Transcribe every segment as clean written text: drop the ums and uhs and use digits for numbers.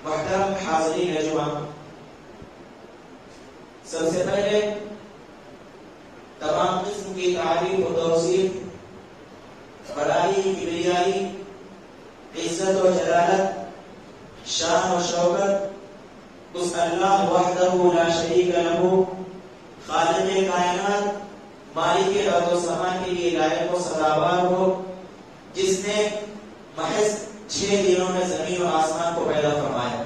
محترم حاضرین جمعہ، سب سے پہلے تمام قسم کی تعریف و توصیف، بڑائی، کبریائی، عزت و جلالت، شان و شوکت اس اللہ وحدہ لا شریک لہ، خالق کائنات، مالک ارض و سما کے لیے لائق و سزاوار ہو، جس نے محض 6 دنوں میں زمین و آسمان کو پیدا فرمایا۔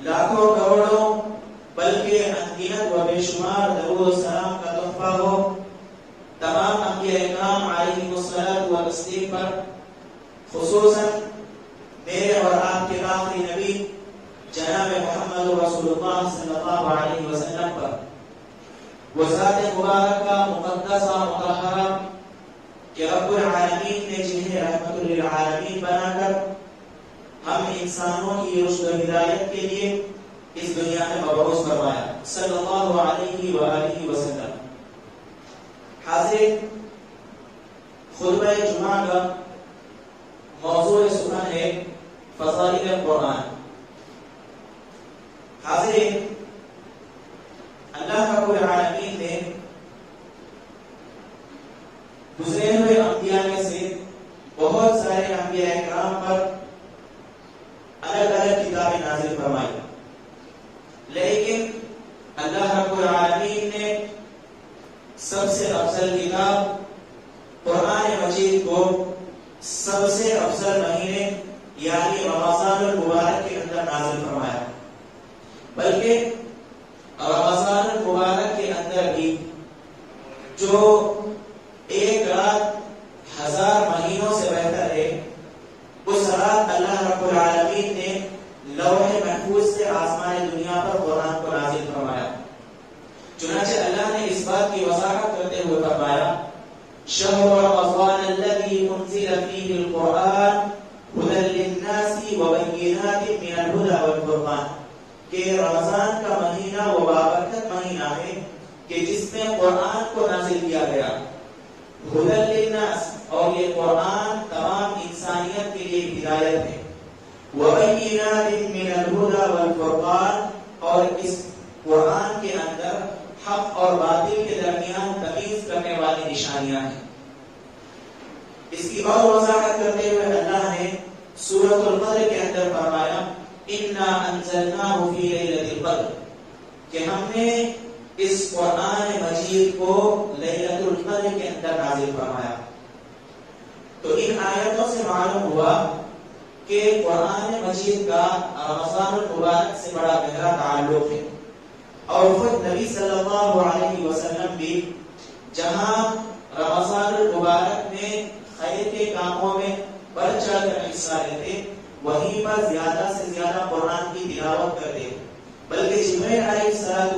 لاکھوں کروڑوں بلکہ انگنت و بے شمار درود و سلام کا تحفہ ہو تمام انبیاء اکرام علیہم الصلوۃ والتسلیم پر، خصوصاً میرے اور آپ کے آخری نبی جناب محمد رسول اللہ صلی اللہ علیہ وسلم پر۔ وہ ذات مبارکہ مقدسہ مطہرہ کہ رب العالمین نے جنہیں رحمت للعالمین بنا کر ہم انسانوں کی رشد و ہدایت کے لیے اس دنیا میں مبعوث فرمایا، صلی اللہ علیہ وآلہ وسلم۔ حاضرین، خطبہ جمعہ کا موضوع سخن ہے فضائل قرآن۔ حاضرین، اللہ رب العالمین نے گزرے ہوئے انبیاء میں سے بہت سارے انبیاء اکرام پر الگ الگ کتابیں نازل فرمائی، لیکن اللہ رب العالمین نے سب سے افضل کتاب قرآن مجید کو سب سے افضل مہینے یعنی رمضان المبارک کے اندر نازل فرمایا، بلکہ رمضان المبارک کے اندر بھی جو ایک رات 1000 مہینوں سے بہتر ہے، اس رات اللہ رب العالمین نے لوح محفوظ سے آسمان دنیا پر قرآن کو نازل فرمایا۔ چنانچہ اللہ نے اس بات کی وضاحت کرتے ہوئے فرمایا، شہر رمضان الذی انزل فیہ القرآن ھدی للناس وبینات من الھدی والفرقان، کہ رمضان کا مہینہ وہ بابرکت مہینہ ہے کہ جس میں قرآن کو نازل کیا گیا، ھدی للناس، اور یہ قرآن تمام انسانیت کے لیے ہدایت ہے، وبینات من الھدی والفرقان، اور اس قرآن کے اندر حق اور باطل کے درمیان تمیز کرنے والی نشانیاں ہیں۔ اس کی اور وضاحت کرتے ہوئے اللہ نے سورۃ القدر کے اندر فرمایا، انا انزلناہ فی لیلۃ القدر، کہ ہم نے اس قرآن مجید کو لیلۃ القدر کے اندر نازل فرمایا۔ تو ان آیتوں سے معلوم ہوا کہ قرآن مجید کا رمضان المبارک سے بڑا گہرا تعلق ہے، اور خود نبی صلی اللہ علیہ وسلم بھی جہاں رمضان المبارک میں خیر کے کاموں میں بڑھ چڑھ کر حصہ لیتے، وہیں پر زیادہ سے زیادہ قرآن کی تلاوت کرتے، بلکہ جبرائیل علیہ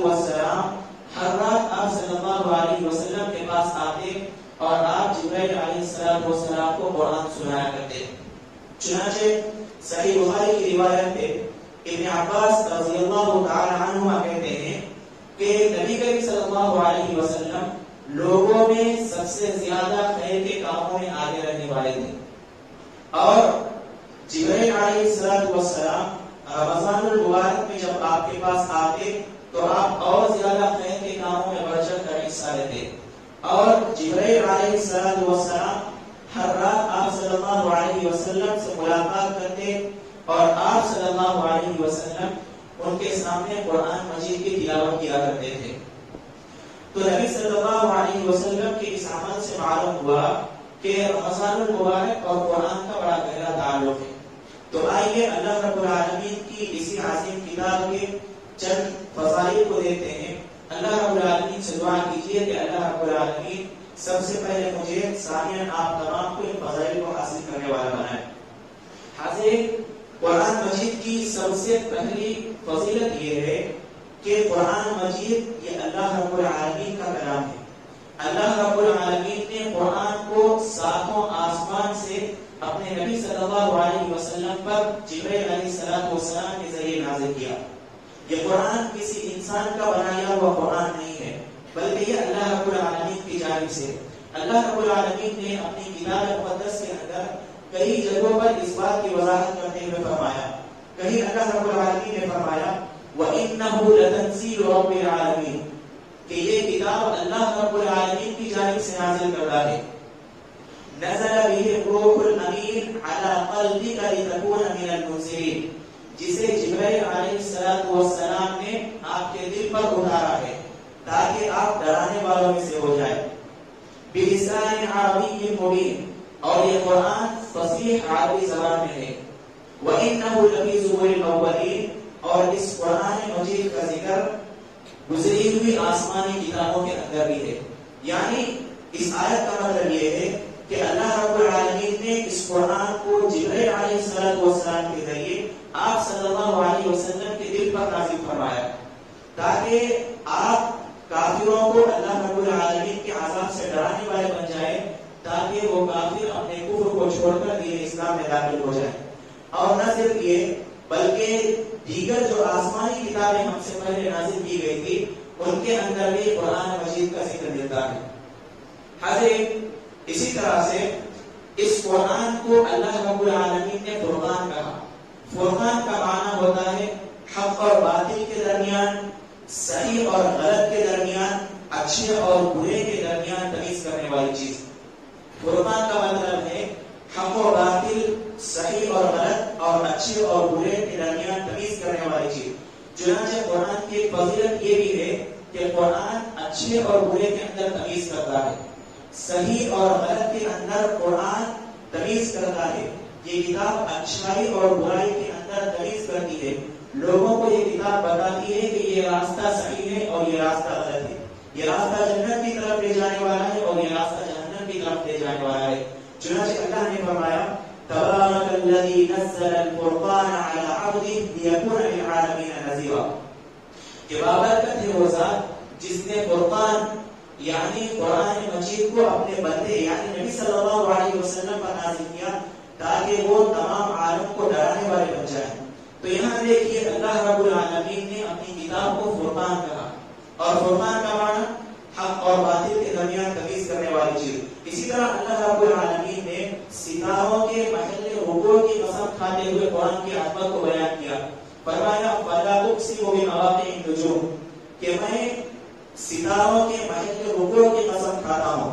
السلام ہر رات آپ صلی اللہ علیہ وسلم کے پاس آتے اور آپ جبرائیل علیہ السلام کو قرآن سنایا کرتے۔ چنانچہ صحیح بخاری کی روایت ہے، ابن عباس رضی اللہ تعالی عنہما کہتے ہیں کہ نبی کریم صلی اللہ علیہ وسلم لوگوں میں سب سے زیادہ خیر کے کاموں میں آگے رہنے والے تھے، اور جبرائیل علیہ السلام رمضان المبارک میں جب آپ کے پاس آتے تو آپ اور زیادہ خیر کے کاموں میں بڑھ چڑھ کر حصہ لیتے، اور جبرائیل علیہ السلام ہر رات آپ صلی اللہ علیہ وسلم سے ملاقات کرتے اور آپ صلی اللہ علیہ وسلم ان کے سامنے قرآن مجید کی تلاوت کیا کرتے تھے۔ تو نبی صلی اللہ علیہ وسلم کے اس عمل سے معلوم ہوا کہ رمضان المبارک اور قرآن کا بڑا گہرا تعلق ہے۔ تو آئیے اللہ رب العالمین کی اسی عظیم کتاب کے چند فضائل کو دیکھتے ہیں۔ اللہ رب العالمین سے دعا کیجیے کہ اللہ رب العالمین سب سے پہلے مجھے، ثانیاً آپ تمام کو ان فضائل کو حاصل کرنے والا بنائے۔ حاضرین، قرآن مجید کی سب سے پہلی فضیلت یہ ہے کہ قرآن مجید یہ اللہ رب العالمین کا کلام ہے۔ اللہ رب العالمین نے قرآن کو 7 آسمان سے اپنے نبی صلی اللہ علیہ وسلم پر جبرائیل علیہ السلام کے ذریعے نازل کیا۔ یہ قرآن کسی انسان کا بنایا ہوا قرآن نہیں ہے، بلکہ یہ اللہ رب العالمین کی جانب سے۔ اللہ رب العالمین نے اپنی کتاب مقدس کے اندر کئی جگہوں پر اس بات کی وضاحت کرتے ہوئے فرمایا، کہیں اللہ رب العالمین نے فرمایا وَإِنَّهُ لَتَنزِيلُ رَبِّ الْعَالَمِينَ کہ یہ کتاب اللہ رب العالمین کی جانب سے نازل کردہ ہے. نزل به الروح الامین علی قلبک لتکون من المنذرین جسے جبرائیل علیہ السلام نے آپ کے دل پر اتارا ہے تاکہ آپ ڈرانے والوں میں سے ہو جائیں. بلسان عربی مبین اور یہ قرآن فصیح عربی زبان میں ہے. وَإِنَّهُ لَفِي زُبُرِ الْأَوَّلِينَ اور اس قرآن مجید کا ذکر گزری ہوئی آسمانی کتابوں کے اندر بھی ہے. یعنی اس آیت کا مطلب یہ ہے کہ اللہ رب العالمین نے اس قرآن کو جبرائیل علیہ السلام کے ذریعے آپ صلی اللہ علیہ وسلم کے دل پر نازل فرمایا تاکہ آپ کافروں کو اللہ رب العالمین کے عذاب سے ڈرانے والے بن جائیں تاکہ وہ کافر اپنے کفر کو چھوڑ کر دین اسلام میں داخل ہو جائیں. اور نہ صرف یہ بلکہ دیگر جو آسمانی کتابیں ہم سے پہلے نازل کی گئی تھی ان کے اندر بھی قرآن مجید کا ذکر ملتا ہے. حضرت اسی طرح سے اس قرآن کو اللہ رب العالمین نے فرقان کہا. فرقان کا معنی ہوتا ہے حق اور باطل کے درمیان، صحیح اور غلط کے درمیان، اچھے اور برے کے درمیان تمیز کرنے والی چیز. فرقان کا مطلب ہے حق و باطل، صحیح اور غلط اور اچھے اور برے کے درمیان تمیز کرنے والی چیز. چنانچہ قرآن کی ایک فضیلت یہ بھی ہے کہ قرآن اچھے اور برے کے اندر تمیز کرتا ہے، صحیح اور غلط کے اندر قرآن تمیز کرتا ہے. یہ کتاب اچھائی اور برائی کے اندر تمیز کرتی ہے. لوگوں کو یہ کتاب بتاتی ہے کہ یہ راستہ صحیح ہے اور یہ راستہ غلط ہے، یہ راستہ جنت کی طرف لے جانے والا ہے اور یہ راستہ جہنم کی طرف لے جانے والا ہے. چنانچہ اللہ نے فرمایا تبارک الذی نزل الفرقان علی عبدہ لیکون للعالمین نذیرا کہ بابرکت ہے وہ ذات جس نے فرقان یعنی قرآن مجید کو اپنے بندے یعنی نبی صلی اللہ علیہ وسلم پر نازل کیا تاکہ وہ تمام عالم کو ڈرانے والے بن جائیں. تو یہاں دیکھیے اللہ رب العالمین نے اپنی کتاب کو فرقان کہا اور فرقان کا معنی حق اور باطل کے درمیان تمیز کرنے والی چیز. اسی طرح اللہ رب العالمین نے ستاروں کے محل رکوع کی قسم کھاتے ہوئے قرآن کی عظمت کو بیان کیا. فرمایا فلا اقسم بمواقع النجوم کہ میں ستاروں کے محل رکوع کی قسم کھاتا ہوں.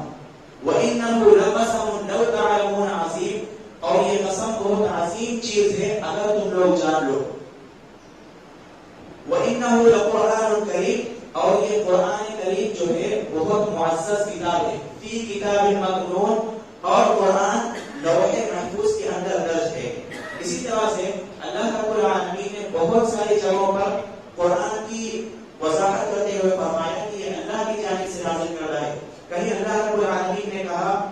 وَإِنَّهُ لَقَسَمٌ لَوْ تَعْلَمُونَ عَظِيمٌ اور یہ قسم بہت عظیم چیز ہے اگر تم لوگ جان لو. وَإِنَّهُ لَقُرْآنٌ كَرِيمٌ اور یہ قرآن کریم جو ہے بہت معزز کتاب ہے. فی کتاب مکنون اور قرآن لوح محفوظ کے اندر درج ہے. اسی طرح سے اللہ رب العالمین نے بہت ساری جگہوں پر قرآن کی وضاحت کرتے ہوئے فرمایا کہ یہ اللہ کی جانب سے نازل کردہ ہے. کہیں اللہ رب العالمین نے کہا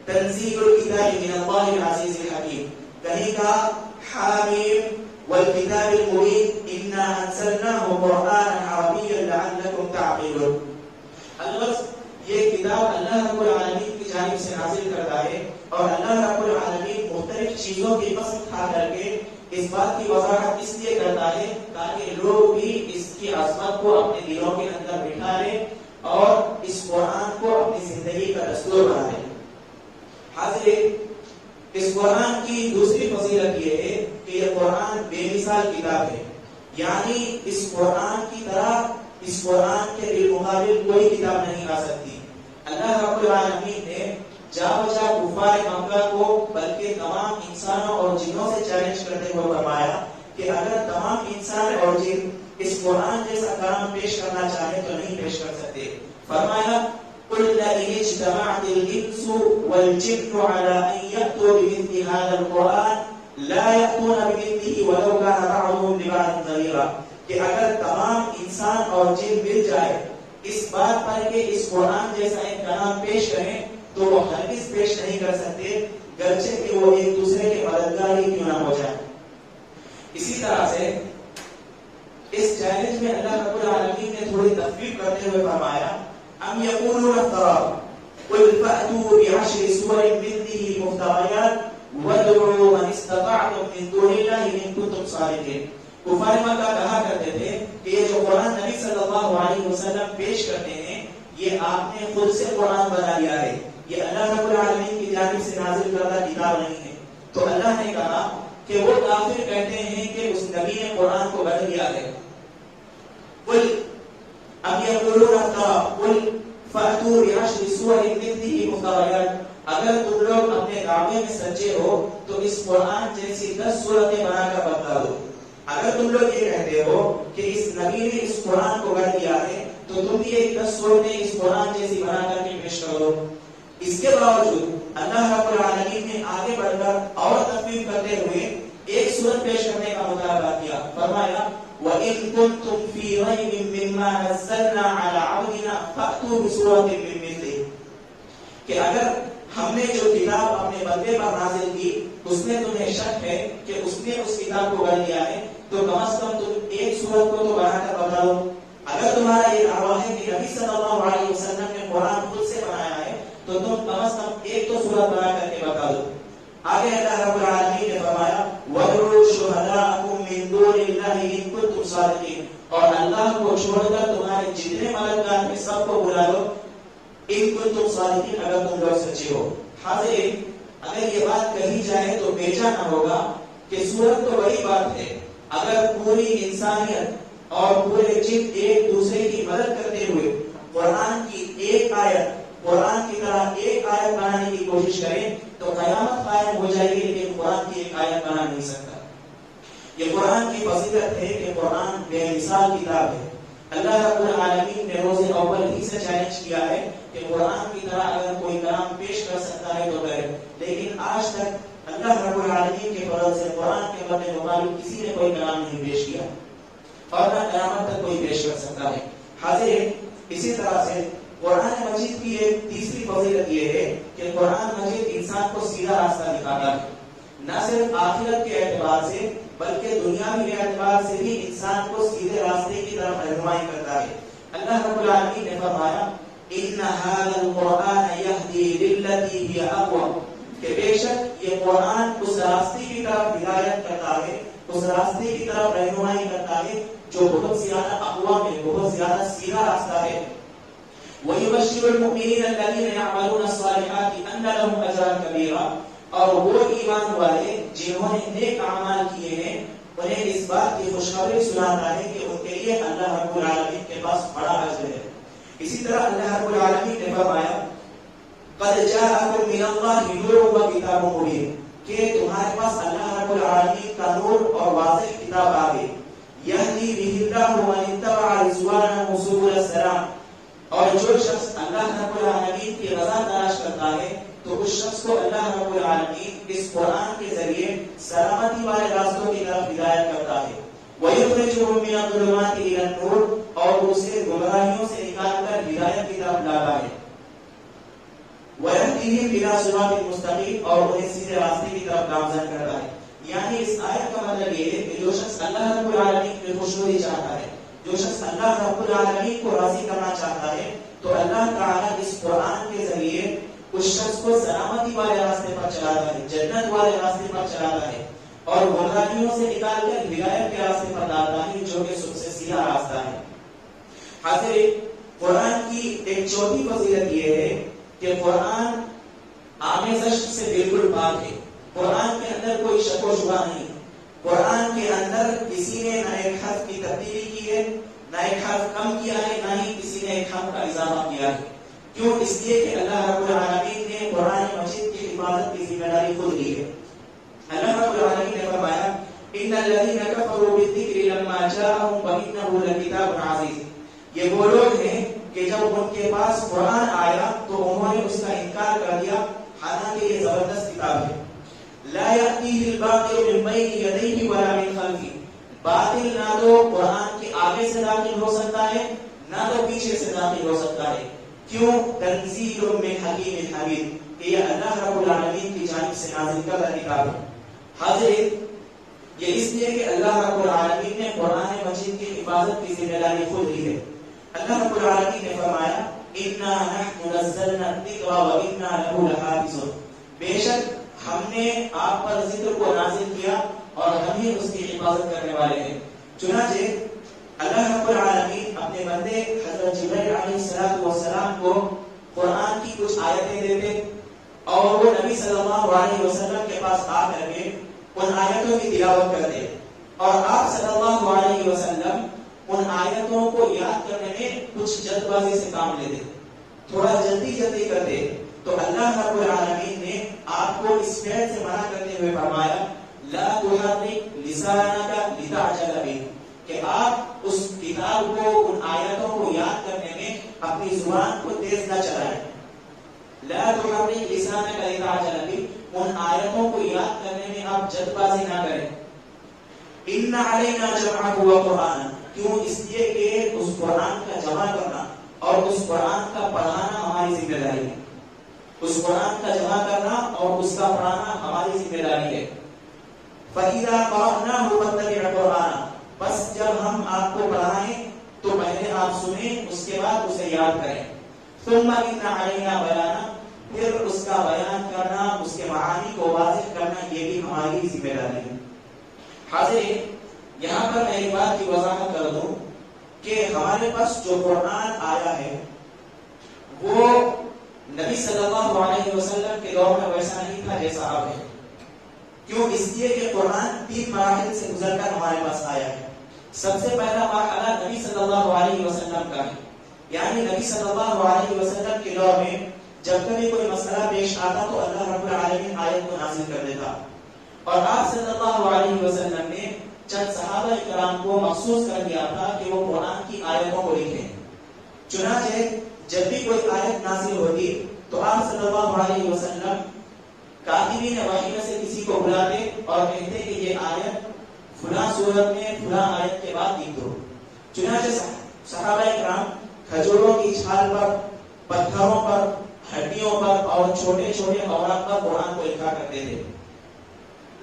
تنزیل الکتاب من اللہ العزیز الحکیم، کہیں کہا حامیم والکتاب المبین انا انزلناہ قرآنا عربیا لعلکم تعقلون. الغرض یہ کتاب اللہ رب العالمین کی جانب سے نازل کرتا ہے اور اللہ رب العالمین مختلف چیزوں کی قسم کھا کر کے اس بات کی وضاحت اس لیے کرتا ہے تاکہ لوگ بھی اس کی عظمت کو اپنے دلوں کے اندر بٹھا لیں اور اس قرآن کو اپنی زندگی کا دستور بنا لیں. حاضر اس قرآن کی دوسری فضیلت یہ ہے کہ یہ قرآن بے مثال کتاب ہے. یعنی اس قرآن کی طرح اس قرآن کے بالمقابل کوئی کتاب نہیں آ سکتی. اللہ رب العالمین نے جا بجا کفار مکہ کو بلکہ تمام انسانوں اور جنوں سے چیلنج کرتے ہوئے فرمایا کہ اگر تمام انسان اور جن اس قرآن جیسا کلام پیش کرنا چاہے تو نہیں پیش کر سکتے. فرمایا قل لئن اجتمعت الانس والجن على ان يأتوا بمثل هذا القرآن لا يأتون بمثله ولو كان بعضهم لبعض ظهيرا کہ اگر تمام انسان اور جن مل جائے اس بات پر کہ اس قرآن جیسا ایک کلام پیش کریں تو وہ ہرگز پیش نہیں کر سکتے گرچہ کہ وہ ایک دوسرے کے مددگار ہی کیوں نہ ہو جائے. اسی طرح سے اس چیلنج میں اللہ رب العالمین نے تھوڑی تخفیف کرتے ہوئے فرمایا ام یقولون افترا قل فأتوا بعشر سور مثله مفتريات وادعوا من استطعتم من دون الله ان كنتم صادقين. کفار مکہ کہا کرتے تھے کہ یہ جو قرآن نبی صلی اللہ علیہ وسلم پیش کرتے ہیں یہ آپ نے خود سے قرآن بنا لیا ہے، یہ اللہ رب العالمین کی جانب سے نازل کردہ کتاب نہیں ہے. تو اللہ نے کہا کہ وہ کافر کہتے ہیں کہ اس نبی نے قرآن کو بدل دیا ہے. قل ام یقولون افترا قل فأتوا بعشر سور مثله مفتریات، اگر تم لوگ اپنے دعوے میں سچے ہو تو اس قرآن جیسی 10 سورتیں بنا کر بتا دو. اگر تم لوگ یہ کہتے ہو کہ اس نبی نے اس قرآن کو گڑھ دیا ہے تو تم بھی ایک 10 سورتیں اس قرآن جیسی بنا کر کے پیش کرو. اس کے باوجود اللہ رب العالمین نے آگے بڑھ کر اور تخفیف کرتے ہوئے ایک سورت پیش کرنے کا مطالبہ کیا. فرمایا وَإِن كُنتُمْ فِي رَيْبٍ مِّمَّا نَزَّلْنَا عَلَىٰ عَبْدِنَا فَأْتُوا بِسُورَةٍ مِّن مِّثْلِهِ، کہ اگر ہم نے جو کتاب اپنے بندے پر نازل کی اس میں تمہیں شک ہے کہ اس نے اس کتاب کو گڑھ دیا ہے تو کم از کم تم ایک سورت کو تو بنا کر بتا دو. اگر تمہارا یہ دعویٰ ہے کہ نبی صلی اللہ علیہ وسلم نے قرآن خود سے بنایا ہے تو تم کم از کم ایک تو سورت بنا کر کے بتا دو. آگے اللہ رب العالمین نے فرمایا وَادْعُوا شُهَدَاءَكُم مِّن دُونِ اللَّهِ إِن كُنتُمْ صَادِقِينَ، اور اللہ کو چھوڑ کر تمہارے جتنے مددگار ہیں سب کو بلا لو ان کنتم صادقین، اگر تم لوگ سچے ہو. حاضرین، اگر یہ بات کہی جائے تو بیجا نہ ہوگا کہ سورت تو بڑی بات ہے. اگر پوری انسانیت اور پورے جن ایک دوسرے کی مدد کرتے ہوئے قرآن کی ایک آیت، قرآن کی طرح ایک آیت بنانے کی کوشش کریں تو قیامت قائم ہو جائے گی، لیکن قرآن کی ایک آیت بنا نہیں سکتا. یہ قرآن کی فضیلت ہے کہ قرآن بے مثال کتاب ہے. اللہ رب العالمین نے روز اول ہی سے چیلنج کیا ہے کہ قرآن کی طرح اگر کوئی کلام پیش کر سکتا ہے تو کرے، لیکن آج تک اللہ رب العالمین کے فضل سے قرآن کے مطابق کسی نے کوئی کلام نہیں پیش کیا اور نہ قیامت تک کوئی پیش کر سکتا ہے. حاضرین، اسی طرح سے قرآن مجید کی ایک تیسری فضیلت یہ ہے کہ قرآن مجید انسان کو سیدھا راستہ دکھاتا ہے. نہ صرف آخرت کے اعتبار سے بلکہ دنیاوی اعتبار سے بھی انسان کو سیدھے راستے کی طرف رہنمائی کرتا ہے. اللہ رب العالمین نے فرمایا ان هذا القرآن يهدي للتي هي اقوم، کہ بے شک یہ قرآن اس راستے کی طرف ہدایت کرتا ہے، اس راستے کی طرف رہنمائی کرتا ہے جو بہت زیادہ اقوام ہے، بہت زیادہ سیدھا راستہ ہے. وَيُبَشِّرُ الْمُؤْمِنِينَ الَّذِينَ يَعْمَلُونَ الصَّالِحَاتِ أَنَّ لَهُمْ أَجْرًا كَبِيرًا، اور وہ ایمان والے جنہوں نے نیک اعمال کیے ہیں انہیں اس بات کی خوشخبری سناتا ہے کہ ان کے لیے اللہ رب العالمین کے پاس بڑا اجر ہے. اسی طرح اللہ رب العالمین نے فرمایا قد جاءکم من اللہ نور و کتاب مبین، کہ تمہارے پاس اللہ رب العالمین کا نور اور واضح کتاب آ گئی. یہدی بہ اللہ من اتبع رضوانہ سبل السلام، اور جو شخص اللہ رب العالمین کی رضا تلاش کرتا ہے تو اس شخص کو اللہ رب العالمین اس قرآن کے ذریعے سلامتی والے راستوں کی طرف ہدایت کرتا ہے. وَيُخْرِجُهُم مِّنَ الظُّلُمَاتِ إِلَى النُّورِ، اور اسے گمراہیوں سے نکال کر ہدایت کی طرف لاتا ہے. وَيَهْدِيهِمْ إِلَىٰ صِرَاطٍ مُّسْتَقِيمٍ، اور انہیں سیدھے راستے کی طرف گامزن کرتا ہے. یعنی اس آیت کا مطلب یہ ہے کہ جو شخص اللہ رب العالمین کی خوشنودی چاہتا ہے، جو شخص اللہ رب العالمین کو راضی کرنا چاہتا ہے، تو اللہ تعالیٰ اس قرآن کے ذریعے اس شخص کو سلامتی والے راستے پر چلاتا ہے، جنت والے راستے پر چلاتا ہے، اور گمراہیوں سے نکال کر ہدایت کے راستے پر لاتا ہے جو کہ سب سے سیدھا راستہ ہے. حاضرین، قرآن کی ایک چوتھی فضیلت یہ ہے کہ قرآن آمیزش سے بالکل پاک ہے. قرآن کے اندر کوئی شک و شبہ نہیں. قرآن کے اندر کسی نے نہ ایک حرف کی تبدیلی کی ہے، نہ ایک حرف کم کیا ہے، نہ ہی کسی نے ایک حرف کا اضافہ کیا ہے. کیوں؟ اس لیے کہ اللہ رب العالمین نے قرآن مجید کی حفاظت کی ذمہ داری خود لی ہے. اللہ رب العالمین نے فرمایا ان الذين كفروا بالذكر لما جاءهم وانه لكتاب عزيز، یہ وہ لوگ ہیں کہ جب ان کے پاس قرآن آیا تو انہوں نے اس کا انکار کر دیا، حالانکہ یہ زبردست کتاب ہے. لا يأتيه الباطل من بين يديه ولا من خلفه، باطل نہ تو قرآن کے آگے سے داخل ہو سکتا ہے نہ تو پیچھے سے داخل ہو سکتا ہے. کیوں؟ تنزیل من حکیم حمید، کہ یہ اللہ رب العالمین کی جانب سے نازل کردہ کتاب ہے. حاضرین، یہ اس لیے کہ اللہ رب العالمین نے قرآن مجید کی حفاظت کی ذمہ داری خود لی ہے. اللہ رب العالمین نے فرمایا انا نحن نزلنا الذکر وانا له لحافظون، بے شک ہم نے آپ پر ذکر کو نازل کیا اور ہم ہی اس کی حفاظت کرنے والے ہیں. چنانچہ اللہ رب العالمین اپنے بندے حضرت جبرائیل علیہ السلام کو قرآن کی کچھ آیتیں دیتے اور وہ نبی صلی اللہ علیہ وسلم کے پاس آ کر کے ان آیتوں کی تلاوت کرتے اور آپ صلی اللہ علیہ وسلم ان آیتوں کو یاد کرنے میں کچھ جلد بازی سے کام لیتے، تھوڑا جلدی کرتے، تو اللہ رب العالمین نے آپ کو اس فعل سے منع کرتے ہوئے فرمایا لا تحرک لسانک لتعجل بہ، کہ آپ اس کتاب کو، ان آیتوں کو یاد کرنے میں اپنی زبان کو تیز نہ چلائیں. لا تحرک لسانک لتعجل بہ، ان آیتوں کو یاد کرنے میں آپ جلد بازی نہ کریں. ان علینا جمعہ و قرآن، کیوں؟ اس لیے کہ اس قرآن کا جمع کرنا اور اس قرآن کا پڑھانا ہماری ذمہ داری ہے. اس قرآن کا جمع کرنا اور اس کا پڑھانا ہماری ذمہ داری ہے. فَإِذَا قَرَأْنَاهُ فَاتَّبِعْ قُرْآنَهُ، بس جب ہم آپ کو پڑھائیں تو پہلے آپ سنیں، اس کے بعد اسے یاد کریں. ثُمَّ إِنَّ عَلَيْنَا بَيَانَهُ، پھر اس کا بیان کرنا، اس کے معانی کو واضح کرنا، یہ بھی ہماری ذمہ داری ہے. حاضرین، یہاں پر میں ایک بات کی وضاحت کر دوں کہ ہمارے پاس جو قرآن آیا ہے وہ نبی صلی اللہ علیہ وسلم کے دور میں ویسا نہیں تھا جیسا اب ہے. کیوں؟ اس لیے کہ قرآن 3 مراحل سے گزر کر ہمارے پاس آیا ہے. سب سے پہلا مرحلہ نبی صلی اللہ علیہ وسلم کا ہے، یعنی نبی صلی اللہ علیہ وسلم کے دور میں جب کبھی کوئی مسئلہ پیش آتا تو اللہ رب العالمین آیت کو نازل کر دیتا، اور آپ صلی اللہ علیہ وسلم نے چند صحابہ کرام کو مخصوص کر دیا تھا کہ وہ قرآن کی آیتوں کو لکھیں. چنانچہ جب بھی کوئی آیت نازل ہوتی تو آپ صلی اللہ علیہ وسلم کاتبین وحی میں سے کسی کو بلاتے اور کہتے کہ یہ آیت فلاں سورت میں فلاں آیت کے بعد لکھ دو. چنانچہ صحابہ کرام کھجوروں کی چھال پر، پتھروں پر، ہڈیوں پر اور چھوٹے چھوٹے اوراق پر قرآن کو لکھا کرتے تھے.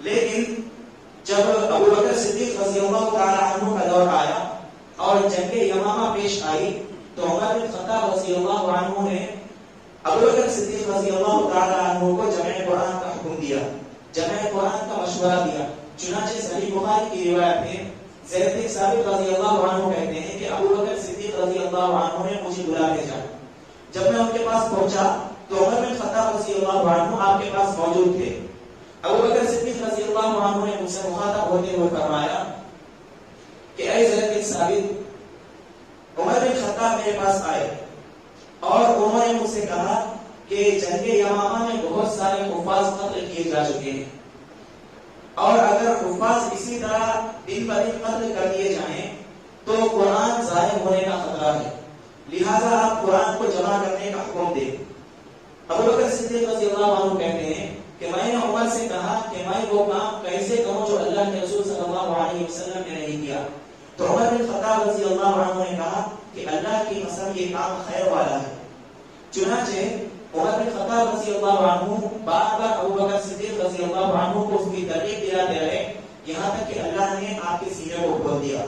لیکن جب ابو بکر صدیق رضی اللہ تعالی عنہ کا دور آیا اور جنگ یمامہ پیش آئی تو عمر بن خطاب رضی اللہ عنہ نے ابو بکر صدیق رضی اللہ تعالی عنہ کو جمع قرآن کا حکم دیا، جمع قرآن کا مشورہ دیا. چنانچہ صحیح بخاری کی روایت میں زید بن ثابت رضی اللہ عنہ کہتے ہیں کہ ابو بکر صدیق رضی اللہ عنہ نے مجھے بلا بھیجا. جب میں ان کے پاس پہنچا تو عمر بن خطاب رضی اللہ عنہ آپ کے پاس موجود تھے. ابو بکر صدیق رضی اللہ عنہ نے مجھ سے مخاطب ہوتے ہوئے فرمایا کہ اے زید بن ثابت، عمر بن خطاب میرے پاس آئے اور انہوں نے مجھ سے کہا کہ جنگ یمامہ میں بہت سارے حفاظ قتل کیے جا چکے ہیں، اور اگر حفاظ اسی طرح دن بدن قتل کر دیے جائیں تو قرآن ضائع ہونے کا خطرہ ہے، لہذا آپ قرآن کو جمع کرنے کا حکم دیں. ابو بکر صدیق رضی اللہ عنہ کہتے ہیں کہ میں نے عمر سے کہا کہ میں وہ کام کیسے کروں جو اللہ کے رسول صلی اللہ علیہ وسلم نے نہیں کیا. تو عمر بن خطاب رضی اللہ عنہ نے کہا کہ اللہ کی قسم یہ کام خیر والا ہے. چنانچہ عمر بن خطاب رضی اللہ عنہ بار بار ابو بکر صدیق رضی اللہ عنہ کو اس کی ترغیب دلاتے رہے، یہاں تک کہ اللہ نے آپ کے سینے کو کھول دیا.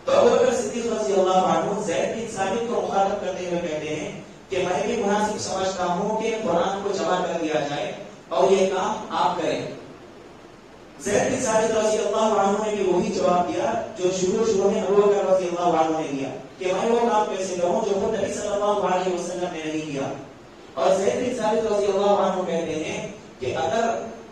تو ابو بکر صدیق رضی اللہ عنہ زید بن ثابت کو مخاطب کرتے ہوئے کہتے ہیں کہ میں بھی مناسب سمجھتا ہوں کہ قرآن کو جمع کر دیا جائے اور یہ کام آپ کریں. زید بن ثابت رضی اللہ عنہ نے بھی وہی جواب دیا جو شروع میں ابو بکر رضی اللہ عنہ نے دیا کہ میں وہ کام کیسے کروں جو خود نبی صلی اللہ علیہ وسلم نے نہیں کیا. اور زید بن ثابت رضی اللہ عنہ کہتے ہیں کہ اگر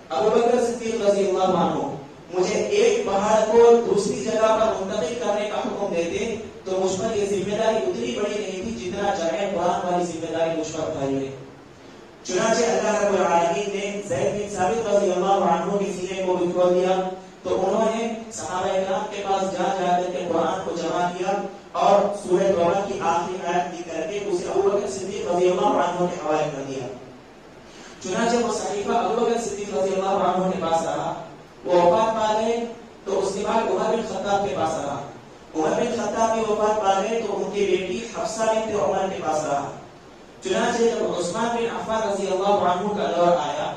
ابو بکر صدیق رضی اللہ عنہ مجھے ایک پہاڑ کو دوسری جگہ پر منتقل کرنے کا حکم دیتے تو مجھ پر یہ ذمہ داری اتنی بڑی نہیں تھی جتنا جمع قرآن والی ذمہ داری مجھ پر تھی. چنانچہ اللہ رب العالمین نے زید بن ثابت رضی اللہ عنہ کے سینے کو کھول دیا تو انہوں نے صحابہ کرام کے پاس جا کر کے قرآن کو جمع کیا اور سورہ توبہ کی آخری آیت لکھ کر کے اسے ابو بکر صدیق رضی اللہ عنہ کے حوالے کر دیا. چنانچہ وہ صحیفہ ابو بکر صدیق رضی اللہ عنہ کے پاس رہا، وہ وفات پا گئے تو اس کے بعد عمر بن خطاب کے پاس رہا. عمر بن خطاب کی وفات پا گئے تو ان کی بیٹی حفصہ بنت عمر کے پاس رہا. چنانچہ جب عثمان بن عفان رضی اللہ عنہ کا دور آیا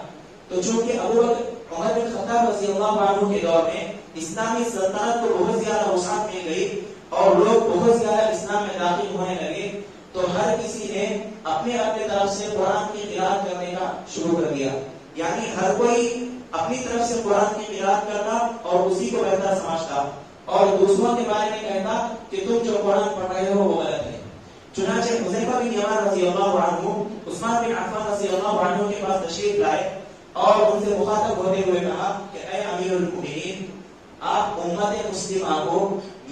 تو چونکہ ابو بکر عمر بن خطاب رضی اللہ عنہ کے دور میں اسلامی سلطنت کو بہت زیادہ وسعت مل گئی اور لوگ بہت زیادہ اسلام میں داخل ہونے لگے تو ہر کسی نے اپنے طرف سے قرآن کی قرأت کرنے کا شروع کر دیا. یعنی ہر کوئی اپنی طرف سے قرآن کی قرأت کرتا اور اسی کو بہتر سمجھتا اور دوسروں کے بارے میں کہتا کہ تم جو قرآن پڑھ رہے ہو وہ غلط ہے. چنانچہ حذیفہ بن یمان رضی اللہ عنہ عثمان بن عفان رضی اللہ عنہ کے پاس تشریف لائے اور ان سے مخاطب ہوتے ہوئے کہا کہ اے امیر المؤمنین آپ امت مسلمہ کو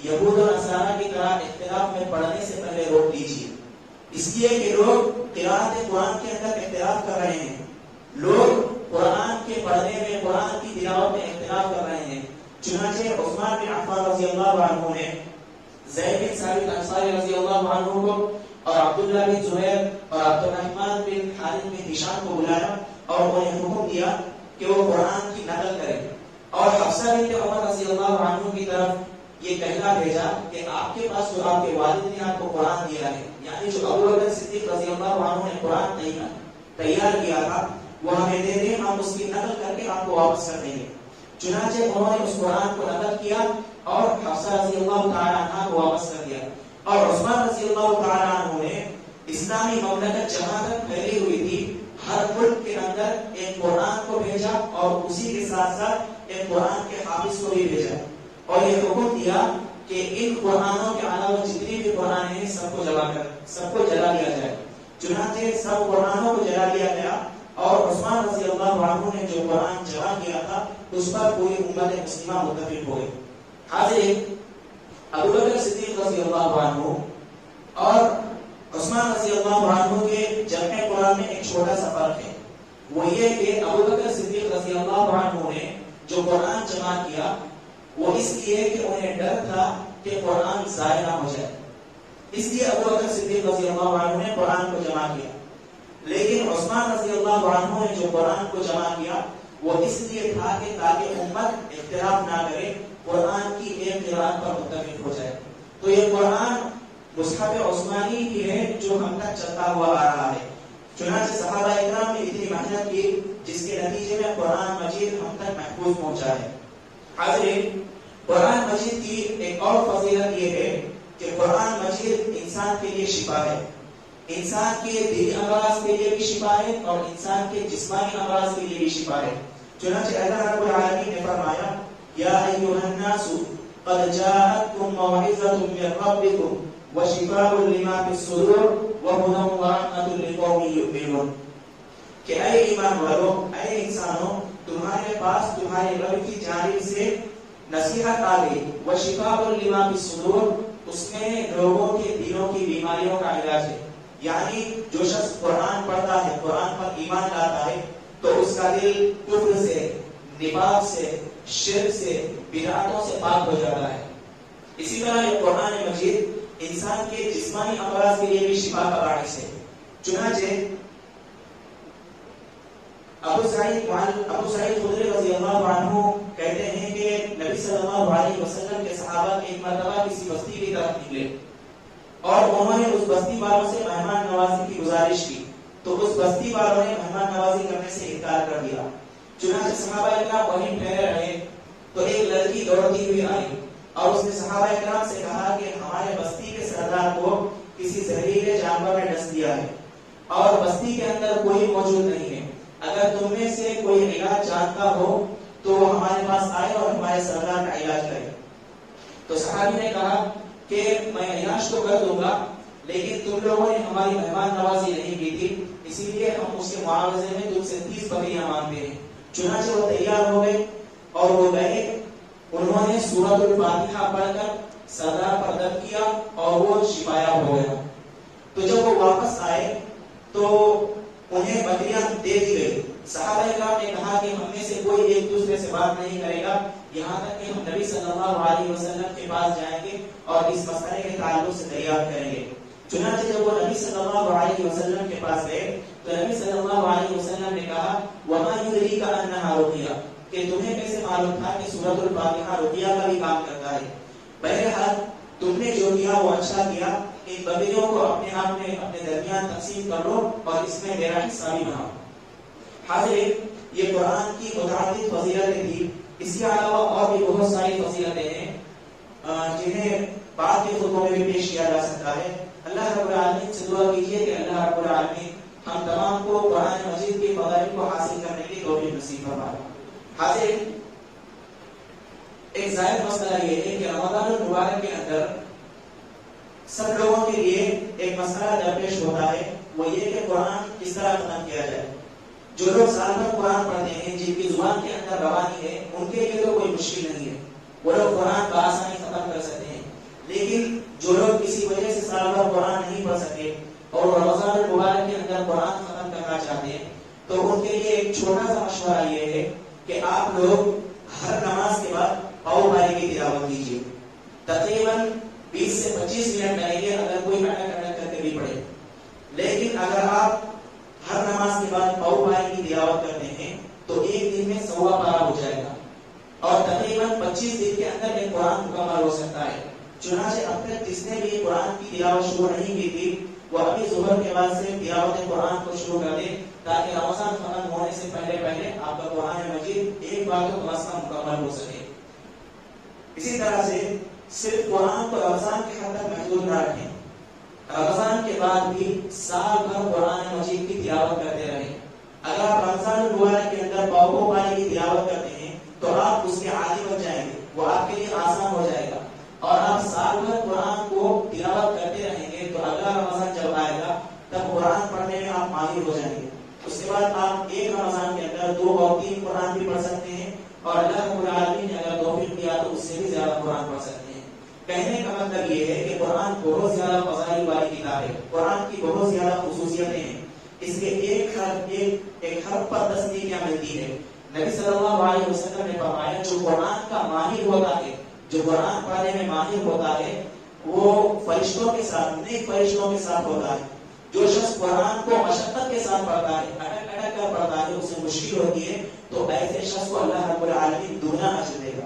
یہود و نصارہ کی طرح اختلاف میں پڑھنے سے پہلے روک دیجیے، اس لیے کہ لوگ قرأت قرآن کے اندر اختلاف کر رہے ہیں، لوگ قرآن کے پڑھنے میں، قرآن کی تلاوت میں اختلاف کر رہے ہیں۔ چنانچہ عثمان بن عفان رضی اللہ عنہ نے زید بن ثابت انصاری رضی اللہ عنہ کو اور عبداللہ بن زبیر اور عبد الرحمن بن حارث بن ہشام کو بلایا اور انہیں حکم دیا کہ وہ قرآن کی نقل کریں، اور حفصہ بنت عمر رضی اللہ عنہ کی طرف یہ کہنا بھیجا کہ آپ کے پاس جو آپ کے والد نے آپ کو قرآن دیا ہے، یعنی جو ابو بکر صدیق رضی اللہ عنہ نے قرآن تیار کیا تھا، وہ ہمیں دے دیں، ہم اس کی نقل کر کے آپ کو واپس کر دیں گے۔ چنانچہ انہوں نے اس قرآن کو نقل کیا اور حفصہ رضی اللہ تعالی عنہ کو واپس کر دیا، اور عثمان رضی اللہ تعالی عنہ نے اسلامی مملکت جہاں تک پھیلی ہوئی تھی ہر ملک کے اندر ایک قرآن کو بھیجا اور اسی کے ساتھ ساتھ ایک قرآن کے حافظ کو بھی بھیجا، اور یہ حکم دیا کہ ان قرآنوں کے علاوہ جتنی بھی قرآن ہیں سب کو جلا دیا جائے۔ چنانچہ سب قرآنوں کو جلا دیا گیا، اور عثمان رضی اللہ عنہ نے جو قرآن جمع کیا تھا اس پر پوری امت مسلمہ متفق ہو گئی۔ حاضرین، ابو بکر صدیق رضی اللہ عنہ اور عثمان رضی اللہ عنہ کے جمع قرآن میں ایک چھوٹا سا فرق ہے، وہ یہ کہ ابو بکر صدیق رضی اللہ عنہ نے جو قرآن جمع کیا وہ اس لیے کہ انہیں ڈر تھا کہ قرآن ضائع نہ ہو جائے، اس لیے ابو بکر صدیق رضی اللہ عنہ نے قرآن کو جمع کیا۔ لیکن عثمان رضی اللہ عنہ نے جو قرآن کو جمع کیا وہ اس لیے تھا کہ تاکہ امت اختلاف نہ کرے، قرآن کی ایک قرآن پر متفق ہو جائے۔ تو یہ قرآن مصحف عثمانی کی ہے جو ہم تک چلتا ہوا آ رہا ہے۔ چنانچہ صحابہ اکرام نے اتنی محنت کی جس کے نتیجے میں قرآن مجید ہم تک محفوظ پہنچا ہے۔ حاضرین، قرآن مجید کی ایک اور فضیلت یہ ہے کہ قرآن مجید انسان کے لیے شفا ہے، انسان کے دلی امراض کے لیے بھی شفا ہے اور انسان کے جسمانی امراض کے لیے بھی شفا ہے۔ چنانچہ اللہ رب العالمین نے فرمایا یا ایھا الناس قد جاءتکم موعظۃ من ربکم وشفاء لما فی الصدور وہدی ورحمۃ لقوم یؤمنون، کہ اے ایمان والو، اے انسانوں، تمہارے پاس تمہارے رب کی جانب سے نصیحت آ گئی، وشفاء لما فی الصدور، اس میں لوگوں کے دلوں کی بیماریوں کا علاج ہے، یعنی جو شخص قرآن پڑھتا ہے، قرآن پر ایمان لاتا ہے تو اس کا دل کفر سے، نفاق سے، شرک سے، بدعتوں سے پاک ہو جاتا ہے۔ اسی طرح یہ قرآن مجید انسان کے جسمانی امراض کے لیے بھی شفا کا باعث ہے۔ چنانچہ ابو سعید خدری رضی اللہ عنہ کہتے ہیں کہ نبی صلی اللہ علیہ وسلم کے صحابہ ایک مرتبہ کسی بستی کی طرف نکلے اور انہوں نے اس بستی والوں سے مہمان نوازی کی گزارش کی، تو اس بستی والوں نے مہمان نوازی کرنے سے انکار کر دیا۔ چنانچہ صحابہ اکرام وہیں ٹھہرے رہے تو ایک لڑکی دوڑتی ہوئی آئی اور اس نے صحابہ اکرام سے کہا کہ ہمارے بستی کے سردار کو کسی زہریلے جانور نے ڈس دیا ہے اور بستی کے اندر کوئی موجود نہیں ہے، اگر تم میں سے کوئی علاج جانتا ہو تو ہمارے پاس آئے اور ہمارے سردار کا علاج کرے۔ تو صحابی نے کہا کہ میں علاج تو کر دوں گا، لیکن تم لوگوں نے ہماری مہمان نوازی نہیں کی تھی، اسی لیے ہم اس کے معاوضے میں تم سے 30 بکریاں مانگتے ہیں۔ چنانچہ وہ تیار ہو گئے اور وہ گئے، انہوں نے سورۃ الفاتحہ پڑھ کر سردار پر دم کیا اور وہ شفا یاب ہو گیا۔ تو جب وہ واپس آئے تو انہیں بکریاں دے دی گئی۔ صحابہ کرام نے کہا کہ ہم میں سے کوئی ایک دوسرے سے بات نہیں کرے گا یہاں تک کہ ہم نبی صلی اللہ علیہ وسلم کے پاس جائیں گے اور اس مسئلے کے تعلق سے دریافت کریں گے۔ چنانچہ جب وہ نبی صلی اللہ علیہ وسلم کے پاس گئے تو نبی صلی اللہ علیہ وسلم نے کہا وما یدریک انھا رقیہ، کہ تمہیں کیسے معلوم تھا کہ سورۃ الفاتحہ رقیہ کا بھی کام کرتا ہے؟ بہرحال تم نے جو کیا وہ اچھا کیا، ان بکریوں کو اپنے آپ میں اپنے درمیان تقسیم کر لو اور اس میں میرا حصہ بھی بناؤ۔ حاضرین، یہ قرآن کی متعدد فضیلتیں تھی، اس کے علاوہ اور بھی بہت ساری فضیلتیں ہیں جنہیں بعد کے خطبوں میں بھی پیش کیا جا سکتا ہے۔ اللہ رب العالمین سے دعا کیجیے کہ اللہ رب العالمین ہم تمام کو قرآن مجید کی فضائل کو حاصل کرنے کی توفیق نصیب فرمائے۔ حاضرین، ایک زائد مسئلہ یہ ہے کہ رمضان المبارک کے اندر سب لوگوں کے لیے ایک مسئلہ درپیش ہوتا ہے، وہ یہ کہ قرآن کس طرح ختم کیا جائے۔ جو لوگ سال بھر قرآن پڑھتے ہیں، جن کی زبان کے اندر روانی ہے، ان کے لیے تو کوئی مشکل نہیں ہے، وہ لوگ قرآن بآسانی ختم کر سکتے ہیں. لیکن جو لوگ کسی وجہ سے سال بھر قرآن نہیں پڑھ سکے اور رمضان المبارک کے اندر قرآن ختم کرنا چاہتے ہیں، تو ان کے لیے ایک چھوٹا سا مشورہ یہ ہے کہ آپ لوگ ہر نماز کے بعد پاؤ بھائی کی تلاوت کیجیے. تقریباً 20 سے 25 منٹ لگیں گے اگر کوئی اٹک اٹک کر کے بھی پڑھے. لیکن اگر آپ ہر نماز کے بعد پاؤ بھائی کی تلاوت کرتے ہیں تو ایک دن میں 1.25 پارہ ہو جائے گا اور تقریباً 25 دن کے اندر ایک قرآن مکمل ہو سکتا ہے. چنانچہ اب تک جس نے بھی قرآن کی تلاوت شروع نہیں کی تھی وہ ابھی ظہر کے بعد سے تلاوت قرآن کو شروع کر دے تاکہ رمضان ختم ہونے سے پہلے پہلے آپ کا قرآن مجید ایک بار تو مکمل ہو سکے. اسی طرح سے صرف قرآن کو رمضان کے حد تک محدود نہ رکھیں، رمضان کے بعد بھی سال بھر قرآن مجید کی تلاوت کرتے رہیں. اگر آپ رمضان المبارک کے اندر پاؤ پانی کی تلاوت کرتے ہیں تو آپ اس کے عادی بن جائیں گے، وہ آپ کے لیے آسان ہو جائے گا اور آپ سال بھر قرآن کو تلاوت کرتے رہیں گے تو اگلا رمضان جب آئے گا تب قرآن پڑھنے میں آپ ماہر ہو جائیں گے. اس کے بعد آپ ایک رمضان کے اندر 2 اور 3 قرآن بھی پڑھ سکتے ہیں اور اللہ رب العالمین نے اگر توفیق دیا تو اس سے بھی زیادہ قرآن پڑھ سکتے ہیں. کہنے کا مطلب یہ ہے کہ قرآن بہت زیادہ فضائل والی کتاب ہے، قرآن کی بہت زیادہ خصوصیتیں ہیں. اس کے ایک حرف پر 10 نیکیاں ملتی ہے. نبی صلی اللہ علیہ وسلم نے فرمایا جو قرآن کا ماہر ہوتا ہے، جو قرآن پڑھنے میں ماہر ہوتا ہے، وہ فرشتوں کے ساتھ، نیک فرشتوں کے ساتھ ہوتا ہے. جو شخص قرآن کو مشقت کے ساتھ پڑھتا ہے، اٹک اٹک کر پڑھتا ہے، اسے مشکل ہوتی ہے، تو ایسے شخص کو اللہ رب العالمین دگنا اجر دے گا.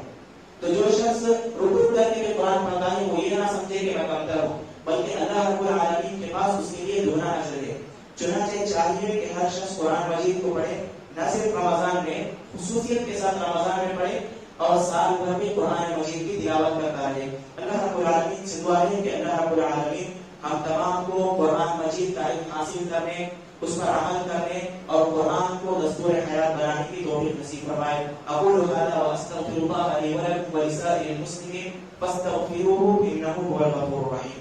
تو جو شخص رکوع کر کے قرآن پڑھتا ہے وہ یہ نہ سمجھے کہ میں کمتر ہوں، بلکہ اللہ رب العالمین کے پاس اس کے لیے دگنا اجر ہے. چنانچہ چاہیے کہ ہر شخص قرآن مجید کو پڑھے، نہ صرف رمضان میں، خصوصیت کے ساتھ رمضان میں پڑھے اور سال بھر میں قرآن مجید کی تلاوت کرتا ہے. اللہ رب العالمین سے دعا ہے کہ اللہ رب العالمین ہم تمام کو قرآن مجید کا علم حاصل کرنے، اس پر عمل کرنے اور قرآن کو دستور حیات بنانے کی توفیق نصیب فرمائے. اقول هذا واستغفر الله لي ولكم ولسائر المسلمين فاستغفروه انه هو الغفور الرحيم.